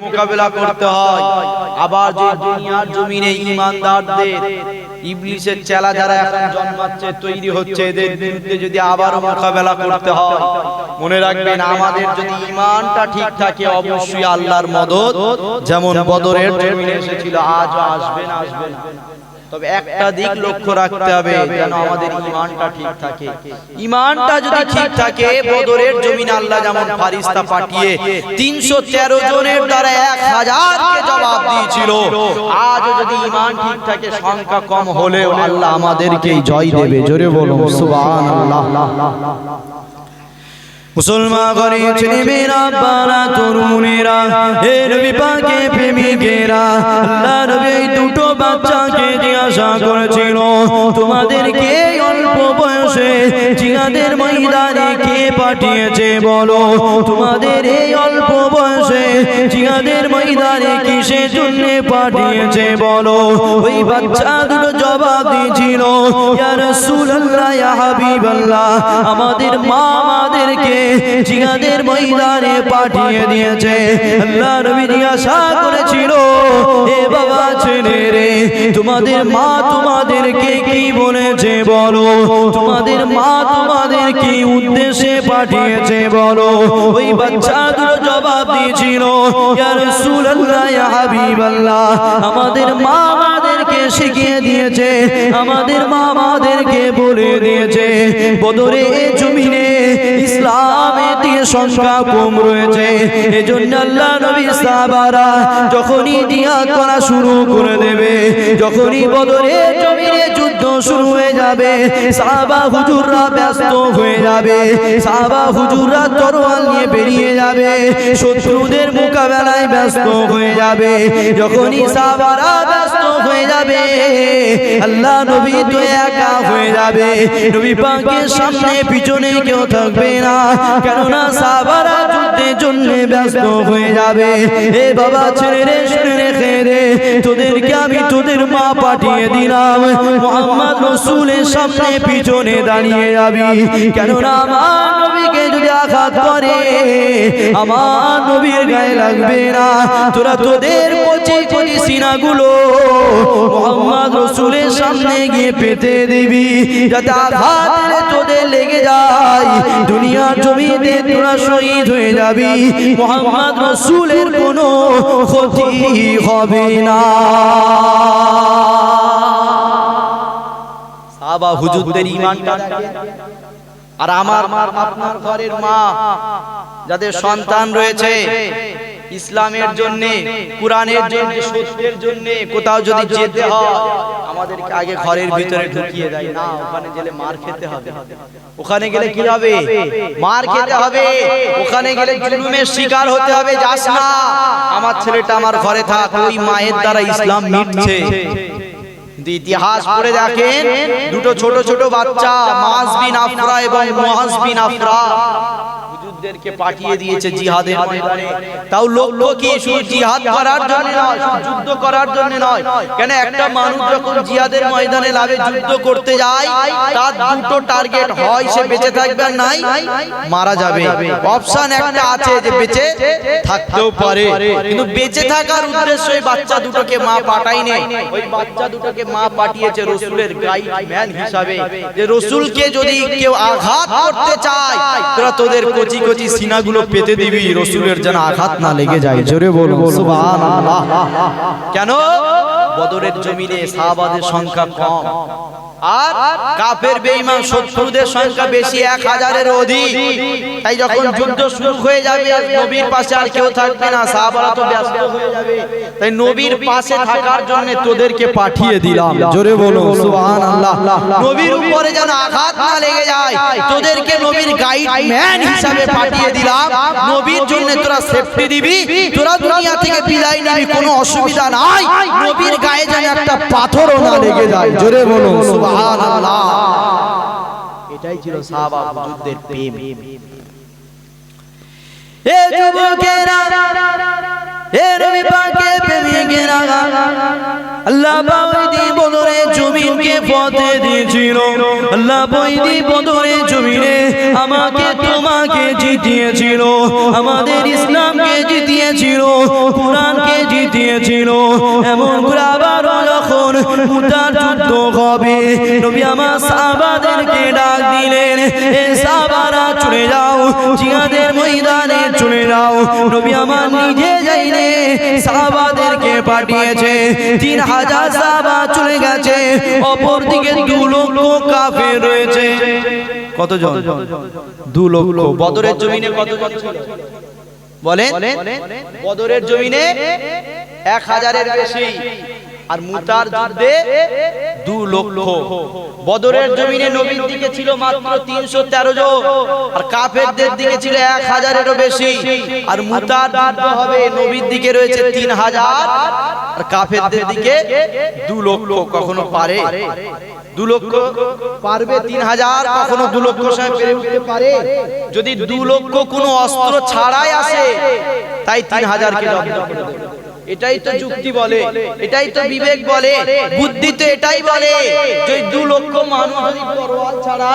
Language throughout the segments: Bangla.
মোকাবেলা করতে হয়। আবার যে দুনিয়ার জমিনে ঈমানদারদের ইবলিসের চেলা যারা এখন জন্মাচ্ছে তৈরি হচ্ছে, এদের বিরুদ্ধে যদি আবারও মোকাবেলা করতে হয়, মনে রাখবেন আমাদের যদি ঈমানটা ঠিক থাকে অবশ্যই আল্লাহর মদদ যেমন বদরের জমিনে এসেছিল আজও আসবে না। তবে একটা দিক লক্ষ্য রাখতে হবে যেন আমাদের ঈমানটা ঠিক থাকে। ঈমানটা যদি ঠিক থাকে, বদরের জমিনে আল্লাহ যেমন ফারিস্তা পাঠিয়ে 313 জনের দ্বারা 1000 কে জবাব দিয়েছিল, আজ যদি ঈমান ঠিক থাকে সংখ্যা কম হলেও আল্লাহ আমাদেরকেই জয় দেবে। জোরে বলুন সুবহানাল্লাহ। মুসলমান ঘরে ছেলেমেয়েরা, বাবা তরুণেরা, হে নবী পাকের প্রেমিকেরা, আল্লাহ নবী দুটো বাচ্চাকে জিজ্ঞাসা করেছিল, তোমাদেরকে অল্প বয়সে জিহাদের ময়দানে কে পাঠিয়েছে বলো? তোমাদের এই অল্প বয়সে জিহাদের ময়দানে কিসের জন্য পাঠিয়েছে বলো? ওই বাচ্চা দুটো জবাব দিয়েছিল, ইয়া রাসূলুল্লাহ, ইয়া হাবিবাল্লাহ, আমাদের মা আমাদেরকে জিহাদের ময়দানে পাঠিয়ে দিয়েছে। আল্লাহ নবী জিজ্ঞাসা করেছিল, এ বাবা ছেলে রে, তোমাদের মা তোমাদেরকে কি বলেছে বলো? তোমাদের মা তোমাদের কি উদ্দেশ্যে পাঠিয়েছে বলো? ওই বাচ্চা দুটো জবাব দিয়েছিল, ইয়া রাসূলুল্লাহ, ইয়া হাবিবাল্লাহ, আমাদের মা আমাদেরকে শিখিয়ে দিয়েছে, আমাদের মা আমাদেরকে বলে দিয়েছে বদরে জমিনে ইসলামের দিকে সংখ্যা কম রয়েছে, এজন্য আল্লাহ নবী সাহাবারা যখনই জিহাদ করা শুরু করে দেবে, যখনই বদরের জমিনে যুদ্ধ শুরু হয়ে যাবে, সাহাবা হুজুররা ব্যস্ত হয়ে যাবে, সাহাবা হুজুররা তরোয়াল নিয়ে বেরিয়ে যাবে, শত্রুদের মোকাবেলায় ব্যস্ত হয়ে যাবে। যখনই সাহাবারা ব্যস্ত হয়ে যাবে, আল্লাহ নবী তো একা হয়ে যাবে, নবী পাকের সামনে পিছনে কেউ থাকবে না, কেননা সাহাবারা যুদ্ধের জন্য ব্যস্ত হয়ে যাবে। এ বাবা ছেলেরে শুনে রেখে দে, তোদেরকে আমি তোদের মা পাঠিয়ে দিলাম, মুহাম্মদ রাসূলের সামনে পিছনে দাঁড়িয়ে যাবি, কেননা আমার নবীকে যদি আঘাত করে আমার নবীর গায়ে লাগবে না, তোরা তোদের কচি কচি সিনাগুলো মুহাম্মদ রাসূলের সামনে গিয়ে পেতে দিবি, যাতে আঘাত তোদের লেগে যায়, দুনিয়ার জমিনে তোরা শহীদ হয়ে যাবি, মুহাম্মদ রাসূলের কোনো ক্ষতি হবে না। সাহাবা হুজুরদের ঈমানটা আর আমার আপনার ঘরের মা যাদের সন্তান রয়েছে, ইসলামের জন্য, কোরআনের জন্য, সত্যের জন্য কোথাও যদি যেতে হয়, আমাদেরকে আগে ঘরের ভিতরে ঢুকিয়ে দেয় না, ওখানে গেলে মার খেতে হবে, ওখানে গেলে কি হবে? মার খেতে হবে, ওখানে গেলে জুলুমের শিকার হতে হবে, যাস না, আমার ছেলেটা আমার ঘরে থাক, ওই মায়ের দ্বারা ইসলাম মিটছে। ইতিহাস পড়ে দেখেন, দুটো ছোট ছোট বাচ্চা মাস বিন আফরা এবং মুআজ বিন আফরা হুজুরদেরকে পাঠিয়ে দিয়েছে জিহাদের ময়দানে। তাও লক্ষ্য কি? শুধু জিহাদ করার জন্য নয়, যুদ্ধ করার জন্য নয়। কেন একটা মানুষ যখন জিহাদের ময়দানে লাভে যুদ্ধ করতে যায়, তার দুটো টার্গেট হয়, সে বেঁচে থাকবে আর নাই মারা যাবে। অপশন একটা আছে যে বেঁচে থাকতেও পারে, কিন্তু বেঁচে থাকার উদ্দেশ্যে বাচ্চা দুটোকে মা পাঠায়নি। ওই বাচ্চা দুটোকে মা পাঠিয়েছে রাসূলের গাইডম্যান হিসাবে, যে রাসূলকে যদি কেউ আঘাত করতে চায়, তোরা তোদের কচি কচি সিনাগুলো পেতে দিবি, রাসূলের যেন আঘাত না লেগে যায়। জোরে বলুন সুবহানাল্লাহ। কেন? বদরের জমিনে সাহাবাদের সংখ্যা কম, আর কাফের বেঈমান শত্রুদের সংখ্যা বেশি, 1000-এর অধিক। তাই যখন যুদ্ধ শুরু হয়ে যাবে, নবীর পাশে আর কেউ থাকবে না, সাহাবারা তো ব্যস্ত হয়ে যাবে। তাই নবীর পাশে থাকার জন্য তোদেরকে পাঠিয়ে দিলাম। জোরে বলুন সুবহানাল্লাহ। নবীর উপরে যেন আঘাত না লেগে যায়, তোদেরকে নবীর গাইডম্যান হিসাবে পাঠিয়ে দিলাম। নবীর জন্য তোরা সেফটি দিবি, তোরা দুনিয়া থেকে বিদায় নিবি, কোনো অসুবিধা নাই, নবীর গায়ে যেন একটা পাথরও না লেগে যায়। জোরে বলুন সুবহানাল্লাহ। এটাই ছিল সাহাবা যুদ্ধের প্রেম। এ যুবকেরা, এ নবী পাকের প্রেমিকেরা, আল্লাহ বৈদি বদরে জমিনকে পথে দিয়েছিল, আল্লাহ বৈদি বদরে জমিনে আমাকে তোমাকে জিতিয়েছিল, আমাদের ইসলামকে জিতিয়ে জিতিয়েছিল, কোরআনকে জিতিয়েছিল। এমন করে আবারও যখন মুতার যুদ্ধ হবে, নবী আমার সাহাবাদেরকে ডাক দিলেন, এ সাহাবারা চলে যাও, জিহাদের ময়দানে চলে যাও। নবী আমার নিজে যাইলে সাহাবাদেরকে পাঠিয়েছে। 3000 সাহাবা চলে গেছে, অপরদিকে 2 লক্ষ কাফের রয়েছে। কতজন? 2 লক্ষ। বদরের জমিনে কতজন ছিল বলেন? বদরের জমিনে 1000-এর বেশি, আর মুতার যুদ্ধে 2 লক্ষ। বদরের জমিনে নবীর দিকে ছিল মাত্র 313 জন, আর কাফেরদের দিকে ছিল 1000-এরও বেশি। আর মুতার যুদ্ধ হবে, নবীর দিকে রয়েছে 3000, আর কাফেরদের দিকে 2 লক্ষ। কখনো পারে 2 লক্ষ পারবে? 3000 কখনো 2 লক্ষ সময় পেরে উঠতে পারে? যদি 2 লক্ষ কোনো অস্ত্র ছাড়াই আসে, তাই 3000 কে জব্দ করে দেবে। এটাই তো যুক্তি বলে, এটাই তো বিবেক বলে, বুদ্ধি তো এটাই বলে যে 2 লক্ষ মানুষ যদি তরোয়াল ছাড়া,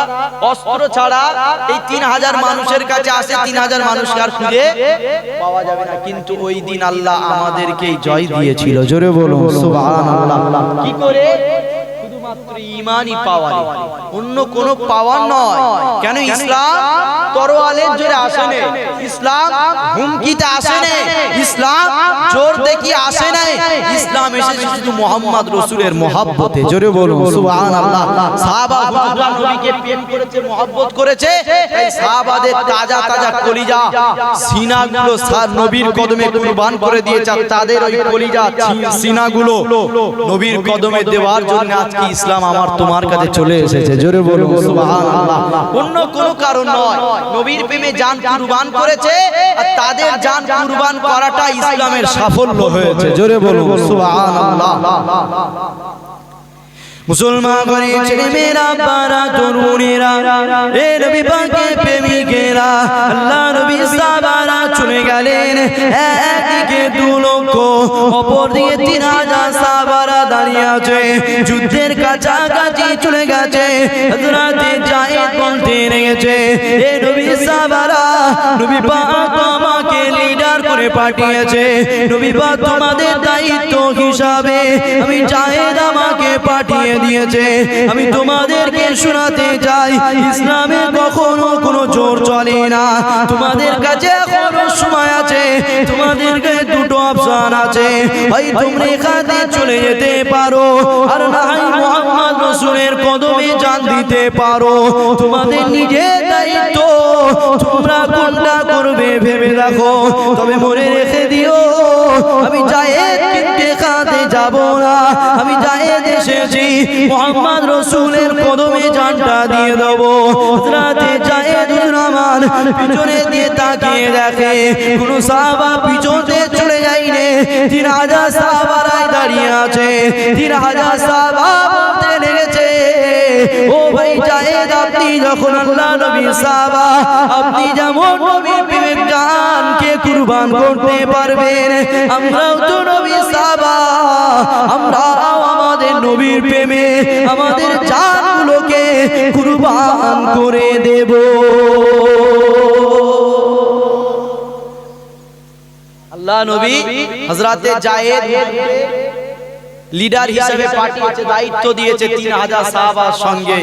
অস্ত্র ছাড়া এই 3000 মানুষের কাছে আসে, 3000 মানুষকে আর খুঁজে পাওয়া যাবে না। কিন্তু ওই দিন আল্লাহ আমাদেরকে জয় দিয়েছিল। জোরে বলুন সুবহানাল্লাহ। কি করে? শুধুমাত্র ঈমানই পাওয়ার, অন্য কোনো পাওয়ার নয়। কেন? ইসলাম তরোয়ালের জোরে আসে না, ইসলাম হুমকিতে আসে না, ইসলাম জোর দেখি আসে না। ইসলাম এসেছে শুধু মুহাম্মদ রাসূলের মহব্বতে। জোরে বলুন সুবহানাল্লাহ। সাহাবা হুজুর নবীকে প্রেম করেছে, মহব্বত করেছে, তাই সাহাবাদের তাজা তাজা কলিজা সিনাগুলো নবীর কদমে কুরবান করে দিয়েছে। তাদের ওই কলিজা সিনাগুলো নবীর কদমে দেওয়ার জন্য আজকে ইসলাম আমার তোমার কাছে চলে এসেছে। জোরে বলুন সুবহানাল্লাহ। অন্য কোনো কারণ নয়, নবীর প্রেমে জান কুরবান করেছে, আর তাদের জান কুরবান করাটা ইসলামের সাফল্য হয়েছে। জোরে বলুন সুবহানাল্লাহ। মুসলমান ঘরে ছেলে মেয়েরা, বারা তরুণেরা, এ নবী পাকের প্রেমিকেরা, আল্লাহ নবী সাহাবারা চলে গেলেন। একদিকে 2 লক্ষ, অপরদিকে 3000 সাহাবারা দাঁড়িয়ে আছে। যুদ্ধের কাছাকাছি চলে গেছে। হযরতে যায়েদ বলতে লেগেছে, এ নবী সাহাবারা, নবী পাক আমাকে লিডার করে পাঠিয়েছে। নবী পাক তোমাদের দায়িত্ব হিসাবে আমি যায়েদ আমাকে পাঠিয়ে দিয়েছে। আমি তোমাদেরকে শোনাতে চাই, ইসলামে কখনো কোনো জোর চলে না। তোমাদের কাছে এখনো সময় আছে, তোমাদের কাছে 2টো অপশন আছে। হয় তোমরা এখানে চলে যেতে পারো, আর না হয় মুহাম্মদ রাসূলের কদমে জান দিতে পারো। তোমাদের নিজের দায়িত্ব, তোমরা কোনটা করবে ভেবে দেখো। তবে মনে রেখে দিও, আমি যায়েদ কিন্তু এখানে যাব না। আমি যায়েদ এসেছি মুহাম্মদ রাসূলের কদমে জানটা দিয়ে দেব। হযরতে যায়েদ আমার পিছনে দিয়ে তাকিয়ে দেখে, কোন সাহাবা পিছনে চলে যায়নি। 3000 সাহাবারাই দাঁড়িয়ে আছে। 3000 সাহাবা বলতে লেগেছে, ও ভাই যায়েদ, আপনি যখন আল্লাহ নবীর সাহাবা, আপনি যেমন নবীর প্রেমিক জানকে কুরবান করতে পারবেন, আমরাও তো নবীর সাহাবা, আমরাও আমাদের নবীর প্রেমে আমাদের জানগুলোকে কুরবান করে দেব। আল্লাহ নবী হযরতে যায়েদ লিডার হিসেবে পাঠিয়েছে, দায়িত্ব দিয়েছে 3000 সাহাবার সঙ্গে।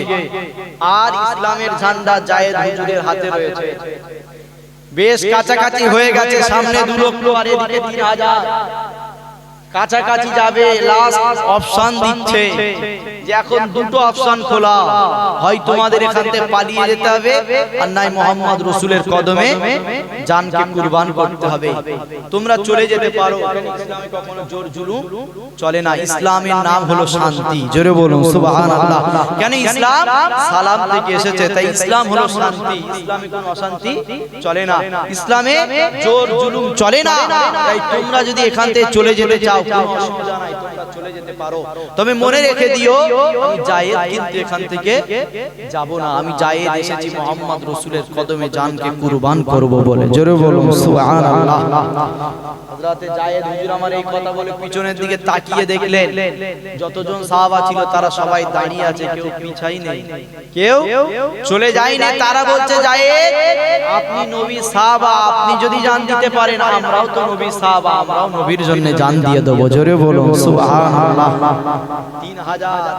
আর ইসলামের ঝান্ডা যায়েদ হুজুরের হাতে রয়েছে। বেশ কাছাকাছি হয়ে গেছে, সামনে 2 লক্ষ আর এদিকে 3000, কাছাকাছি যাবে। লাস্ট অপশন দিচ্ছে যে এখন 2টো অপশন খোলা, হয় তোমাদের এখান থেকে পালিয়ে যেতে হবে, আর নাই মুহাম্মদ রাসূলের কদমে জানকে কুরবান করতে হবে। তোমরা চলে যেতে পারো। ইসলামে কখনো জোর জুলুম চলে না। ইসলামের নাম হলো শান্তি। জোরে বলুন সুবহানাল্লাহ। কেন? ইসলাম সালাম থেকে এসেছে, তাই ইসলাম হলো শান্তি। ইসলামে কোনো অশান্তি চলে না, ইসলামে জোর জুলুম চলে না। তাই তোমরা যদি এখান থেকে চলে যেতে চাও, কোনো অসুবিধা নাই, তোমরা চলে যেতে পারো, তবে মনে রেখে দিও আমি জায়েদ কিন্তু এখান থেকে যাব না, আমি জায়েদ এসেছি মুহাম্মদ রাসূলের কদমে জানকে কুরবান করব বলে। জোরে বলুন সুবহানাল্লাহ। হযরতে জায়েদ হুজুর আমার এই কথা বলে পিছনের দিকে তাকিয়ে দেখলেন যতজন সাহাবা ছিল তারা সবাই দাঁড়িয়ে আছে, কেউ পিছাই নেই, কেউ চলে যায়নি। তারা বলছে জায়েদ আপনি নবী সাহাবা, আপনি যদি জান দিতে পারেন আমরাও তো নবী সাহাবা, আমরাও নবীর জন্য জান দিয়ে দেব। জোরে বলুন সুবহানাল্লাহ। 3000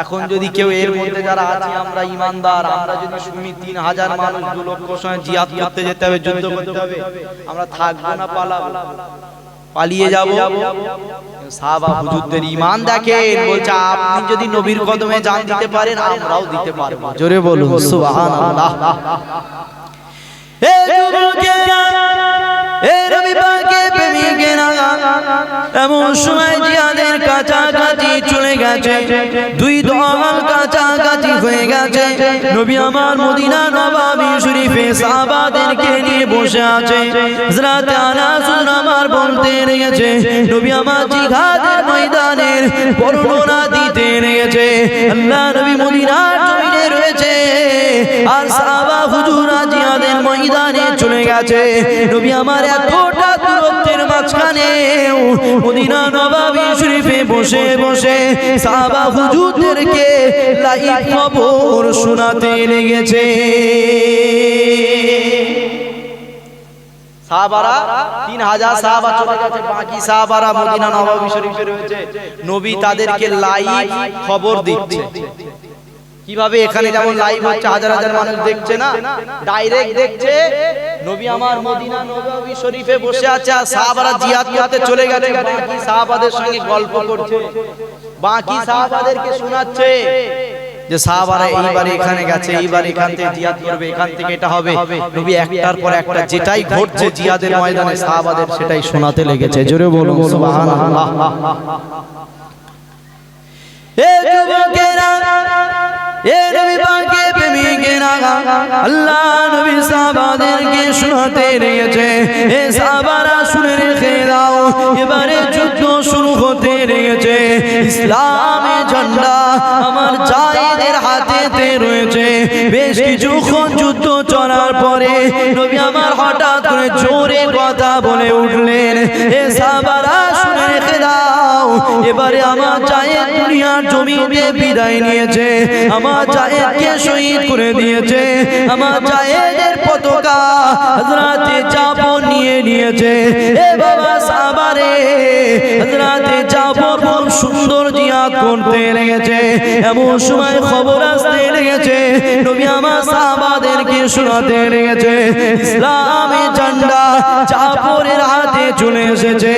এখন যদি কেউ এর মধ্যে যারা আছি আমরা ইমানদার, আমরা যদি শুনি 3000 মানুষ 2 লক্ষ সঙ্গে জিহাদ করতে যেতে হবে, যুদ্ধ করতে হবে, আমরা থাকবো না পালাবো, পালিয়ে যাব? সাহাবা হুজুরদের ঈমান দেখেন, বলছে আপনি যদি নবীর কদমে জান দিতে পারেন আমরাও দিতে পারবো। জোরে বলুন সুবহানাল্লাহ। হে যুবকেরা, হে নবী পাকের প্রেমিকেরা, এমন সময় জিহাদের কাছাকাছি চলে গেছে, 2 দল কাছাকাছি হয়ে গেছে। নবী আমার মদিনা নববী শরীফে সাহাবাদেরকে নিয়ে বসে আছে। হযরত আনাস আমার বলতে লেগেছে নবী আমার জিহাদের ময়দানের বর্ণনা দিতে লেগেছে। আল্লাহ নবী মদিনার জমিনে রয়েছে আর সাহাবা হুজুরা জিহাদের ময়দানে চলে গেছে। নবী আমার এতটা দূরত্বের মাঝখানে মদিনা নববী শরীফে বসে বসে সাহাবা হুজুরদেরকে লাইভ খবর শোনাতে লেগেছে। সাহাবারা 3000 সাহাবা চলে গেছে, বাকি সাহাবারা মদিনা নববী শরীফে রয়েছে। নবী তাদেরকে লাইভ খবর দিচ্ছে। কিভাবে? এখানে যেমন লাইভ হচ্ছে, হাজার হাজার মানুষ দেখছে না, ডাইরেক্ট দেখছে। নবী আমার মদিনা নববী শরীফে বসে আছে আর সাহাবারা জিহাদ করতে চলে গেছে, বাকি সাহাবাদের সঙ্গে গল্প করছে, বাকি সাহাবাদেরকে শোনাচ্ছে যে সাহাবারা এইবার এখানে গেছে, এইবার এখান থেকে জিহাদ করবে, এখান থেকে এটা হবে। নবী একটার পর একটা যেটাই ঘটছে জিহাদের ময়দানে সাহাবাদের সেটাই শোনাতে লেগেছে। জোরে বলুন সুবহানাল্লাহ। এ যুবকেরা, এ নবী পাকের প্রেমিকেরা, আল্লাহ নবী সাহাবাদেরকে শোনাতে লেগেছে। এ সাহাবারা শুনে রেখে দাও, এবারে যুদ্ধ শুরু হতে লেগেছে। ইসলামের ঝান্ডা আমার জায়েদের হাতেতে রয়েছে। বেশ কিছুক্ষণ যুদ্ধ চলার পরে নবী আমার হঠাৎ করে জোরে কথা বলে উঠলেন, এ সাহাবারা শুনে রেখে দাও, এবারে আমার জায়েদ দুনিয়ার জমিনে বিদায় নিয়েছে, আমার জায়েদকে শহীদ করে দিয়েছে, আমার জায়েদের পতাকা হযরতে জাফর নিয়ে নিয়েছে। এ বাবা সাহাবারে, হযরতে জাফর খুব সুন্দর জিহাদ করতে লেগেছে। এমন সময় খবর আসতে লেগেছে, নবী আমার সাহাবাদেরকে শোনাতে লেগেছে ইসলামের ঝান্ডা জাফরের হাতে চলে এসেছে।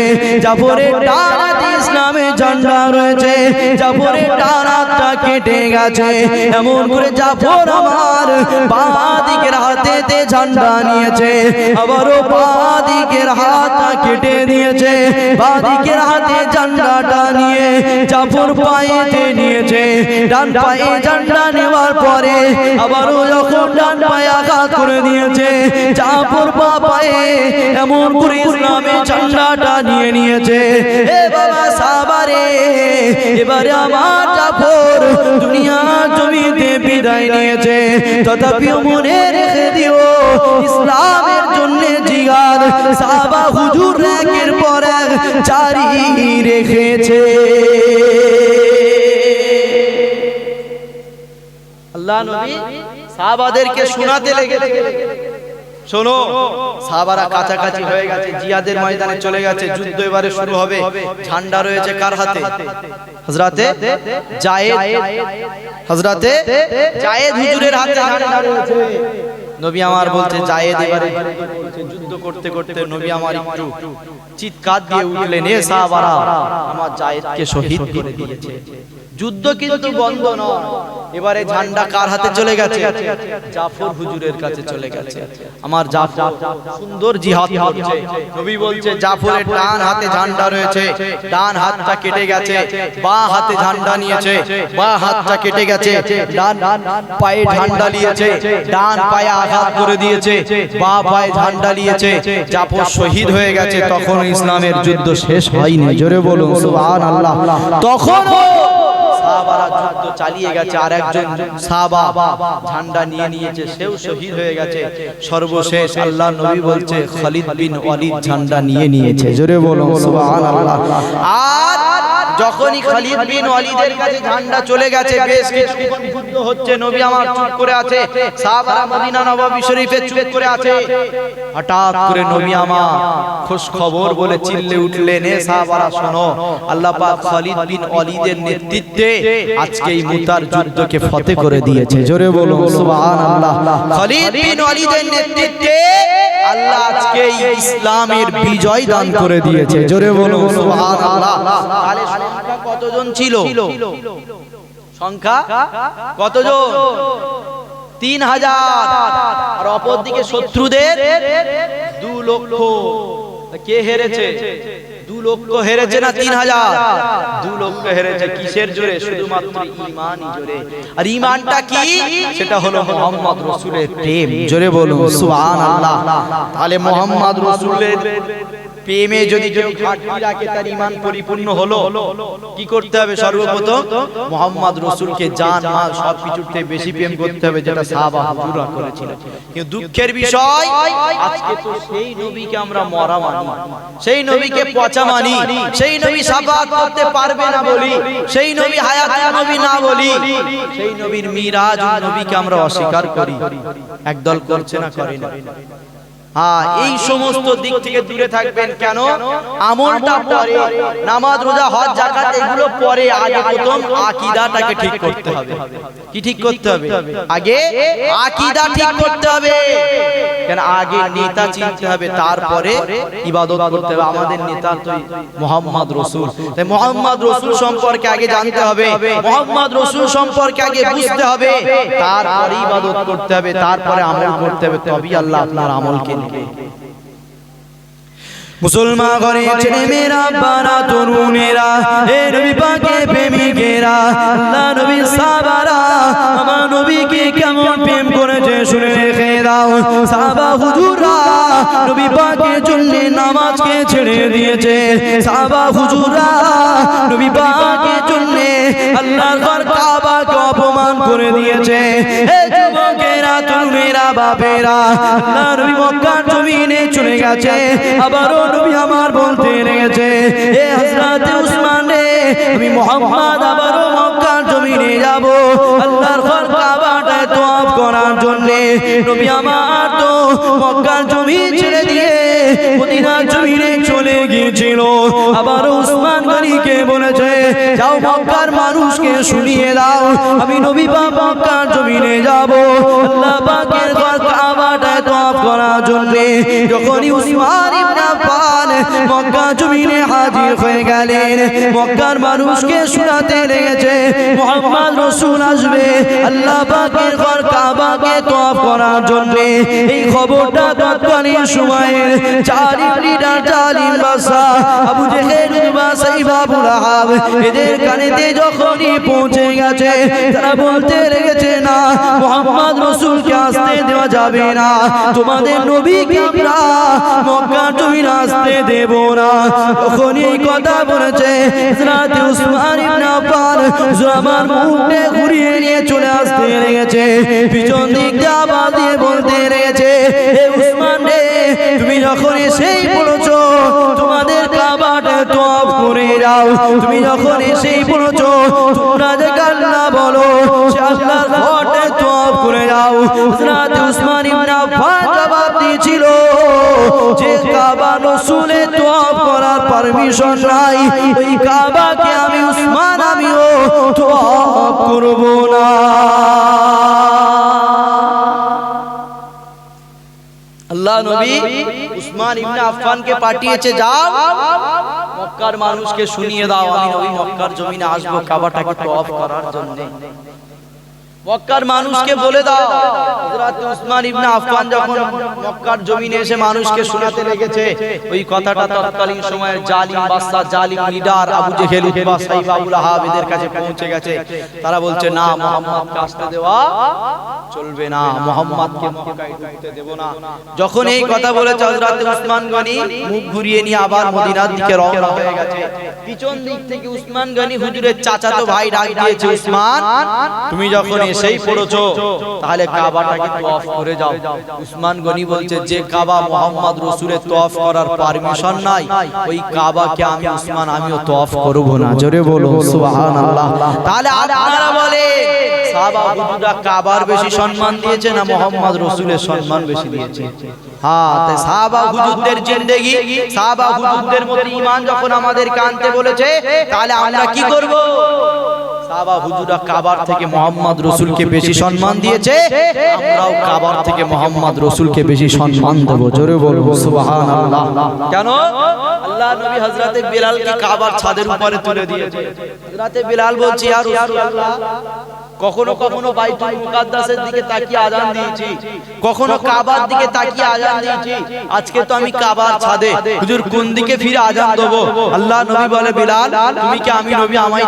জাফরের ডান হাতে ইসলামের ঝান্ডা রয়েছে, জাফরের ডান হাতটা কেটে গেছে। এমন করে জাফর আমার বাঁ দিকের হাতেতে ঝান্ডা নিয়েছে, আবারও বাঁ দিকের হাতটা কেটে দিয়েছে। বাঁ দিকের হাতে ঝান্ডাটা নিয়ে জাফর পায়েতে নিয়েছে। ডান পায়ে ঝান্ডা নেওয়ার পরে আবারও যখন ডান পায়ে আঘাত করে দিয়েছে, জাফর বাঁ পায়ে এমন করে ইসলামের ঝান্ডাটা নিয়ে নিয়েছে। এ বাবা সাহাবারে, এবারে আমার জাফর দুনিয়ার জমিতে বিদায় নিয়েছে। তথাপিও মনে রেখে দিও ইসলামের জন্য জিহাদ সাহাবা হুজুর একের পর এক জারি রেখেছে। আল্লাহ নবী সাহাবাদেরকে শোনাতে লেগেছে। শোনো, সাহাবারা কাছাকাছি হয়ে গেছে, জিহাদের ময়দানে চলে গেছে, যুদ্ধ এবারে শুরু হবে। ঝান্ডা রয়েছে কার হাতে? হযরতে জায়েদ, হযরতে জায়েদ হুজুরের হাতে ঝান্ডা রয়েছে। নবী আমার বলতে জায়েদ এবারে যুদ্ধ করতে করতে নবী আমার একটু চিৎকার দিয়ে উঠলেন, এ সাহাবারা আমার জায়েদকে শহীদ করে দিয়েছে। যুদ্ধ কিন্তু বন্ধ নয়। এবারে ঝান্ডা কার হাতে চলে গেছে? জাফর হুজুরের কাছে চলে গেছে। আমার জাফর সুন্দর জিহাদ করছে। নবী বলছে জাফরের ডান হাতে ঝান্ডা রয়েছে, ডান হাতটা কেটে গেছে, বাঁ হাতে ঝান্ডা নিয়েছে, বাঁ হাতটা কেটে গেছে, ডান পায়ে ঝান্ডা নিয়েছে, ডান পায়ে আঘাত করে দিয়েছে, বাঁ পায়ে ঝান্ডা নিয়েছে। জাফর শহীদ হয়ে গেছে। তখন ইসলামের যুদ্ধ শেষ হয়নি। জোরে বলুন সুবহানাল্লাহ। তখন সাহাবারা যুদ্ধ চালিয়ে গেছে। আর একজন সাহাবা ঝান্ডা নিয়ে নিয়েছে, সেও শহীদ হয়ে গেছে। সর্বশেষ আল্লাহর নবী বলছে খালিদ বিন ওয়ালিদ ঝান্ডা নিয়ে নিয়েছে। জোরে বলুন সুবহানাল্লাহ। আর যখনই খালিদ বিন ওয়ালিদের কাছে ঝান্ডা চলে গেছে, বেশ কিছুক্ষণ যুদ্ধ হচ্ছে, নবী আমার চুপ করে আছে, সাহাবারা মদিনা নববী শরীফে চুপ করে আছে। হঠাৎ করে নবী আমার খুশ খবর বলে চিল্লে উঠলেন, এ সাহাবারা শোনো, আল্লাহ পাক খালিদ বিন ওয়ালিদের নেতৃত্বে আজকে এই মুতার যুদ্ধকে ফতেহ করে দিয়েছে। জোরে বলুন সুবহানাল্লাহ। খালিদ বিন ওয়ালিদের নেতৃত্বে আল্লাহ আজকে ইসলামের বিজয় দান করে দিয়েছে। জোরে বলুন সুবহানাল্লাহ। তাহলে সংখ্যা কতজন ছিল? সংখ্যা কতজন? 3000। আর অপরদিকে শত্রুদের 2 লক্ষ। কে হেরেছে? 2 লক্ষ হেরেছে না 3000? 2 লক্ষ হেরেছে। কিসের জোরে? শুধুমাত্র ঈমানই জোরে। আর ঈমানটা কি? সেটা হলো মুহাম্মদ রাসূলের প্রেম। জোরে বলুন সুবহানাল্লাহ। তাহলে মুহাম্মদ রাসূলের প্রেমে যদি কেউ ঘাটতি রাখে, তার ঈমান পরিপূর্ণ হলো। কি করতে হবে? সর্বপ্রথম মুহাম্মদ রাসূলকে জান মাল সবকিছুর থেকে বেশি প্রেম করতে হবে, যেটা সাহাবা হুজুররা করেছিল। কিন্তু দুঃখের বিষয়, আজকে তো সেই নবীকে আমরা মরা মানি, সেই নবীকে পচা মানি, সেই নবী শাফাআত করতে পারবে না বলি, সেই নবী হায়াতুন নবী না বলি, সেই নবীর মিরাজুন নবীকে আমরা অস্বীকার করি। একদল করছে না, করে না। এই সমস্ত দিক থেকে দূরে থাকবেন। কেন? আমলটা পরে, নামাজ রোজা হজ যাকাত এগুলো পরে। আগে প্রথম আকীদাটাকে ঠিক করতে হবে। কি ঠিক করতে হবে? আগে আকীদা ঠিক করতে হবে। কেন? আগে নেতা চিনতে হবে, তারপরে ইবাদত করতে হবে। আমাদের নেতা তো মুহাম্মদ রাসূল। তাই মুহাম্মদ রাসূল সম্পর্কে আগে জানতে হবে, মুহাম্মদ রাসূল সম্পর্কে আগে বুঝতে হবে, তারপরে ইবাদত করতে হবে, তারপরে আমল করতে হবে। তবেই আল্লাহ আপনার আমলকে মুসলমান ঘরে ছেলে মেয়েরা, বারা তরুণেরা, হে নবী পাকের প্রেমিকেরা, আল্লাহ নবীর সাহাবারা আমার নবীকে কেমন প্রেম করেছে শুনে রেখে দাও। সাহাবা হুজুররা নবী পাকের জন্য নামাজকে ছেড়ে দিয়েছে। সাহাবা হুজুররা নবী পাকের জন্য আল্লাহর ঘর কাবাকে অপমান করে দিয়েছে। হে যুবকেরা, তরুণেরা, বাপেরা, আল্লাহ নবী মক্কার জমিনে চলে গেছে। আবারও নবী আমার বলতে লেগেছে, হে হযরত উসমান রে, আমি মুহাম্মদ আবারও মক্কার জমিনে যাব আল্লাহর ঘর কাবাটায় তওয়াফ করার জন্য। নবী আমার তো মক্কার জমিন ছেড়ে দিয়ে মদিনার জমিনে চলে গিয়েছিল। আবার উসমান গনিকে বলেছে, যাও মক্কার মানুষকে শুনিয়ে দাও, আমি নবী পাক মক্কার জমিনে যাব আল্লাহ পাকের ঘর কাবাটায় তওয়াফ করার জন্য। যখনই উসমান ইবনে আফফান মক্কা জমিনে হাজির হয়ে গেলেন, মক্কার মানুষকে শোনাতে লেগেছে মুহাম্মদ রাসূল আসবে আল্লাহ পাকের ঘর কাবাকে তওয়াফ করার জন্য। এই খবরটা তৎকালীন সময়ের জালিম লিডার, জালিম বাদশা আবু জেহেল, উতবা, সাইবা, আবু লাহাব এদের কানেতে যখনই পৌঁছে গেছে, তারা বলতে লেগেছে, না, মুহাম্মদ রাসূলকে আসতে দেওয়া যাবে না, তোমাদের নবীকে আমরা মক্কা জমিনে আসতে দেব না। তখনই এই কথা বলেছে হযরত উসমান ইবনে আফফান আমার মুখে ঘুরিয়ে নিয়ে চলে আসতে লেগেছে। পিছন দিক দিয়ে আওয়াজ দিয়ে বলতে লেগেছে, হে উসমান রে, তুমি যখন এসেই পড়েছো তোমাদের কাবাটা তওয়াফ করে যাও, তুমি যখন এসেই পড়েছো তোমরা যে আল্লাহ বলো সে আল্লাহর ঘরে তওয়াফ করে যাও। হযরত উসমান ইবনে আফফান জবাব দিয়েছিল যে কাবা রাসূলের তওয়াফ করার পারমিশন নাই, এই কাবাকে আমি উসমান আমিও তওয়াফ করব না। আল্লাহ নবী উসমান ইবনে আফফানকে পাঠিয়েছে, যাও মক্কার মানুষকে শুনিয়ে দাও আমি নবী মক্কার জমিনে আসবো কাবাটাকে তওয়াফ করার জন্য। মক্কার মানুষকে বলে দাও। হযরত উসমান ইবনে আফফান যখন মক্কার জমিনে এসে মানুষকে শোনাতে লেগেছে, ওই কথাটা তৎকালীন সময়ের জালিম বাদশা, জালিম লিডার আবু জেহেল, উতবা, সাইবা, আবু লাহাব এদের কাছে পৌঁছে গেছে। তারা বলছে না, মুহাম্মদকে আসতে দেওয়া চলবে না, মুহাম্মদকে মক্কায় ঢুকতে দেব না। যখন এই কথা বলেছে, হযরত উসমান গনি মুখ ঘুরিয়ে নিয়ে আবার মদিনার দিকে রওনা হয়ে গেছে। পিছন দিক থেকে উসমান গনি হুজুরের চাচাতো ভাই ডাক দিয়েছে, উসমান তুমি যখন এসেই পড়েছো তাহলে কাবাটাকে তওয়াফ করে যাও। উসমান গনি বলছে, যে কাবা মুহাম্মদ রাসূলের তওয়াফ করার পারমিশন নাই, ওই কাবাকে আমি উসমান আমিও তওয়াফ করব না। জোরে বলো সুবহানাল্লাহ। তাহলে আপনারা বলে সাহাবা হুজুররা কাবার বেশি সম্মান দিয়েছে না মুহাম্মদ রাসূলের সম্মান বেশি দিয়েছে? হ্যাঁ, তাই সাহাবা হুজুরদের জিন্দেগি, সাহাবা হুজুরদের মধ্যে ঈমান যখন আমাদেরকে আনতে বলেছে, তাহলে আমরা কি করব? সাহাবা হুজুররা কাবার থেকে মুহাম্মদ রাসূলকে বেশি সম্মান দিয়েছে, আমরাও কাবার থেকে মুহাম্মদ রাসূলকে বেশি সম্মান দেব। জোরে বলবো সুবহানাল্লাহ। কেন? আল্লাহ নবী হযরতে বিলালকে কাবার ছাদের উপরে তুলে দিয়েছে। হযরতে বিলাল বলছে, ইয়া রাসূলুল্লাহ, কখনো কখনো বাইতুল মুকাদ্দাসের দিকে তাকিয়ে আযান দিয়েছি, কখনো কাবার দিকে তাকিয়ে আযান দিয়েছি, আজকে তো আমি কাবার ছাদে, হুজুর কোন দিকে ফিরে আযান দেব? আল্লাহ নবী বলে, বিলাল তুমি কি আমি নবী আমায়